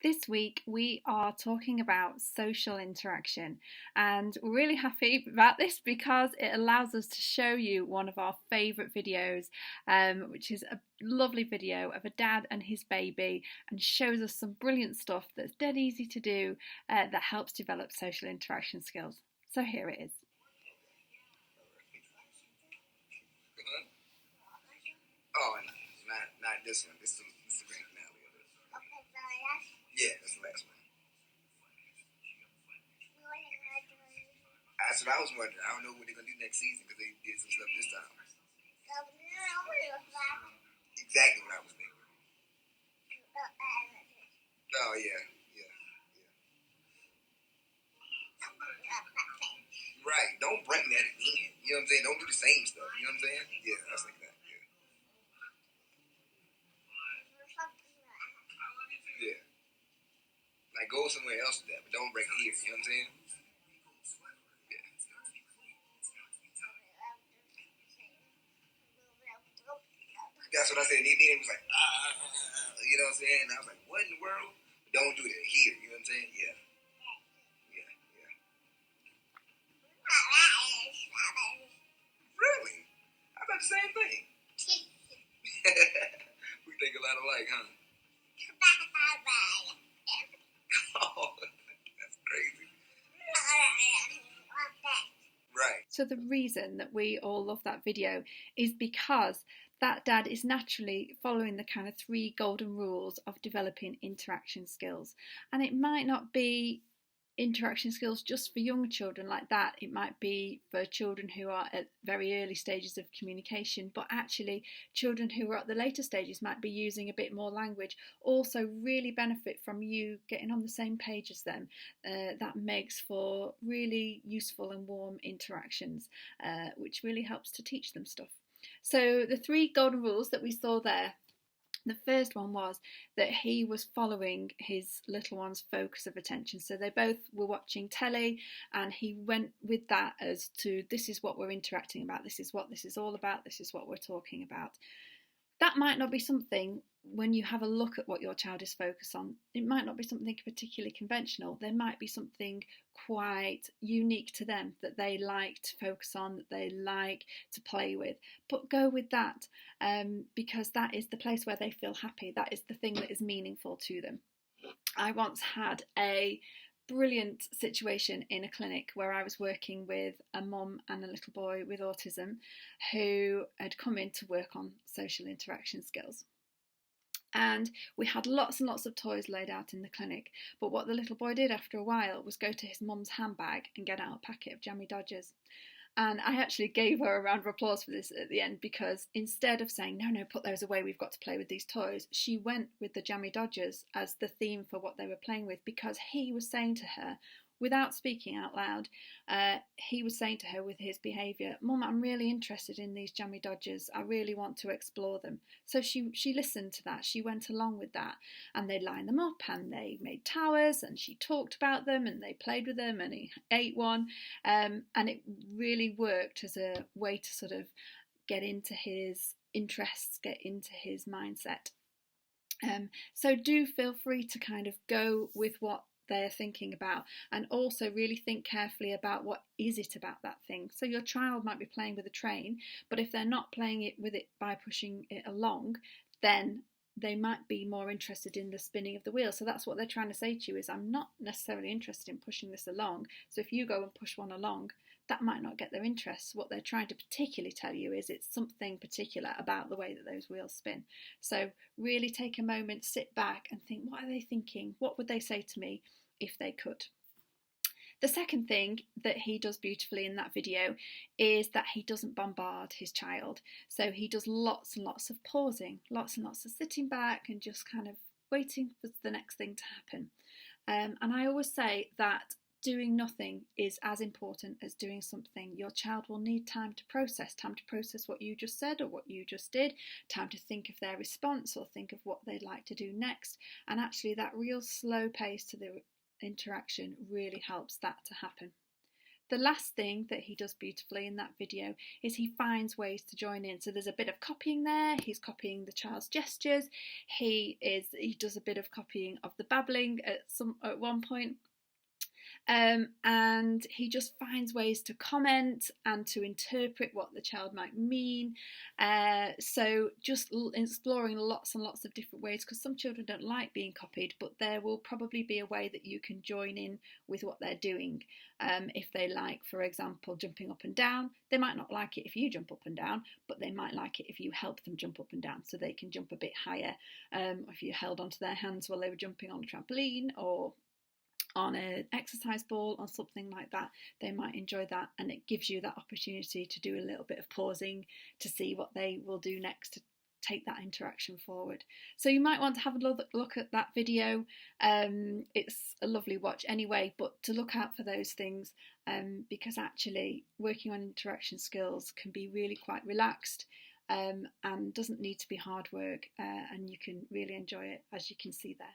This week we are talking about social interaction, and we're really happy about this because it allows us to show you one of our favourite videos, which is a lovely video of a dad and his baby, and shows us some brilliant stuff that's dead easy to do that helps develop social interaction skills. So here it is. Oh, not this one. This is the grand finale of it. Yeah, that's the last one. That's what I was wondering. I don't know what they're gonna do next season because they did some stuff this time. Exactly what I was thinking. Oh yeah, yeah, yeah. Right. Don't bring that in. You know what I'm saying? Don't do the same stuff. You know what I'm saying? Yeah, I was like that. Yeah. Yeah. Like go somewhere else with that, but don't bring it here. You know what I'm saying? Yeah. That's what I said. And then it was like, you know what I'm saying? And I was like, what in the world? Don't do that here. You know what I'm saying? Yeah. Yeah. Yeah. Really? I thought the same thing. We think a lot alike, huh? Oh, that's crazy. Right. So the reason that we all love that video is because that dad is naturally following the kind of three golden rules of developing interaction skills. And it might not be interaction skills just for young children like that. It might be for children who are at very early stages of communication, but actually children who are at the later stages might be using a bit more language, also really benefit from you getting on the same page as them. That makes for really useful and warm interactions, which really helps to teach them stuff. So the three golden rules that we saw there, the first one was that he was following his little one's focus of attention. So they both were watching telly, and he went with that as to, this is what we're interacting about, this is what this is all about, this is what we're talking about. That might not be something, when you have a look at what your child is focused on, it might not be something particularly conventional. There might be something quite unique to them that they like to focus on, that they like to play with. But go with that, because that is the place where they feel happy. That is the thing that is meaningful to them. I once had a brilliant situation in a clinic where I was working with a mum and a little boy with autism who had come in to work on social interaction skills. And we had lots and lots of toys laid out in the clinic. But what the little boy did after a while was go to his mum's handbag and get out a packet of Jammy Dodgers. And I actually gave her a round of applause for this at the end, because instead of saying, no, no, put those away, we've got to play with these toys, she went with the Jammy Dodgers as the theme for what they were playing with, because he was saying to her, without speaking out loud, he was saying to her with his behaviour, Mum, I'm really interested in these Jammy Dodgers. I really want to explore them. So she listened to that. She went along with that, and they lined them up and they made towers, and she talked about them and they played with them, and he ate one. And it really worked as a way to sort of get into his interests, get into his mindset. So do feel free to kind of go with what they're thinking about, and also really think carefully about what is it about that thing. So your child might be playing with a train, but if they're not playing it with it by pushing it along, then they might be more interested in the spinning of the wheel. So that's what they're trying to say to you, is I'm not necessarily interested in pushing this along. So if you go and push one along, that might not get their interest. What they're trying to particularly tell you is it's something particular about the way that those wheels spin. So really take a moment, sit back and think, what are they thinking? What would they say to me if they could? The second thing that he does beautifully in that video is that he doesn't bombard his child. So he does lots and lots of pausing, lots and lots of sitting back and just kind of waiting for the next thing to happen. And I always say that doing nothing is as important as doing something. Your child will need time to process what you just said or what you just did, time to think of their response or think of what they'd like to do next. And actually that real slow pace to the interaction really helps that to happen. the last thing that he does beautifully in that video is he finds ways to join in. So there's a bit of copying there. He's copying the child's gestures. He does a bit of copying of the babbling at one point. And he just finds ways to comment and to interpret what the child might mean. So just exploring lots and lots of different ways, because some children don't like being copied, but there will probably be a way that you can join in with what they're doing. If they like, for example, jumping up and down, they might not like it if you jump up and down, but they might like it if you help them jump up and down so they can jump a bit higher. If you held onto their hands while they were jumping on a trampoline or on an exercise ball or something like that, they might enjoy that, and it gives you that opportunity to do a little bit of pausing to see what they will do next to take that interaction forward. So you might want to have a look at that video. It's a lovely watch anyway, but to look out for those things, because actually working on interaction skills can be really quite relaxed, and doesn't need to be hard work, and you can really enjoy it, as you can see there.